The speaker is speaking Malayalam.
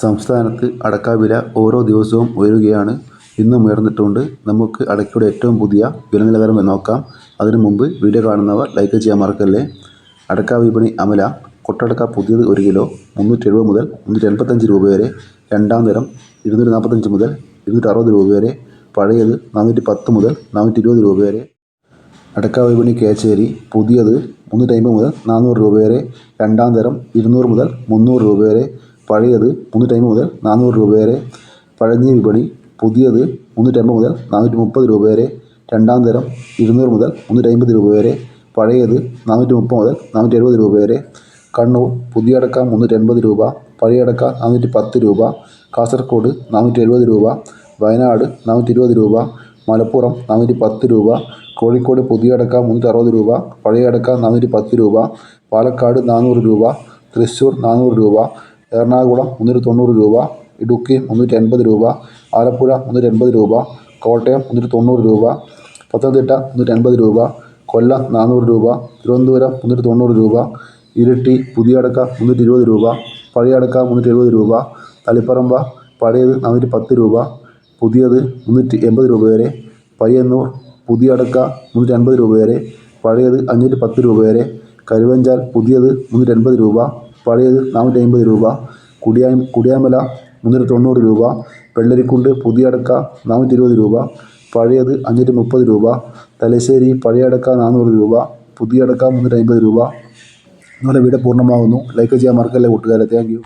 സംസ്ഥാനത്ത് അടക്ക വില ഓരോ ദിവസവും ഉയരുകയാണ്. ഇന്നും ഉയർന്നിട്ടുണ്ട്. നമുക്ക് അടക്കയുടെ ഏറ്റവും പുതിയ വില നിലവാരം നോക്കാം. അതിനു മുമ്പ് വീഡിയോ കാണുന്നവർ ലൈക്ക് ചെയ്യാൻ മറക്കല്ലേ. അടക്ക വിപണി അമല. കൊട്ടടക്ക പുതിയത് 1 കിലോ 370 മുതൽ 385 രൂപ വരെ. രണ്ടാം തരം 245 മുതൽ 260 രൂപ വരെ. പഴയത് 410 മുതൽ 420 രൂപ വരെ. അടക്ക വിപണി കേച്ചേരി. പുതിയത് 350 മുതൽ 400 രൂപ വരെ. രണ്ടാം തരം 200 മുതൽ 300 രൂപ വരെ. പഴയത് 350 മുതൽ 400 രൂപ വരെ. പഴഞ്ഞി വിപണി. പുതിയത് 350 മുതൽ 430 രൂപ വരെ. രണ്ടാം തരം 200 മുതൽ 350 രൂപ വരെ. പഴയത് 430 മുതൽ 470 രൂപ വരെ. കണ്ണൂർ. പുതിയ അടക്ക 380 രൂപ. പഴയ അടക്ക 410 രൂപ. കാസർഗോഡ് 470 രൂപ. വയനാട് 420 രൂപ. മലപ്പുറം 410 രൂപ. കോഴിക്കോട് പുതിയ അടക്ക 360 രൂപ. പഴയ അടക്ക 410 രൂപ. പാലക്കാട് 400 രൂപ. തൃശ്ശൂർ 400 രൂപ. എറണാകുളം 390 രൂപ. ഇടുക്കി 380 രൂപ. ആലപ്പുഴ 380 രൂപ. കോട്ടയം 390 രൂപ. പത്തനംതിട്ട 380 രൂപ. കൊല്ലം 400 രൂപ. തിരുവനന്തപുരം 390 രൂപ. ഇരിട്ടി പുതിയ അടക്ക 320 രൂപ. പഴയ അടക്ക 370 രൂപ. തളിപ്പറമ്പ പഴയത് 410 രൂപ. പുതിയത് 380 രൂപ വരെ. പയ്യന്നൂർ പുതിയ അടക്ക 380 രൂപ വരെ. പഴയത് 510 രൂപ വരെ. കരുവഞ്ചാൽ പുതിയത് 380 രൂപ. പഴയത് 450 രൂപ. കുടിയാമല 390 രൂപ. വെള്ളരിക്കുണ്ട് പുതിയ അടക്ക 420 രൂപ. പഴയത് 530 രൂപ. തലശ്ശേരി പഴയ അടക്ക 400 രൂപ. പുതിയ അടക്ക 350 രൂപ. നിങ്ങളുടെ വീഡിയോ പൂർണ്ണമാകുന്നു. ലൈക്ക് ചെയ്യാൻ മറക്കല്ലേ കൂട്ടുകാരെ. Thank you.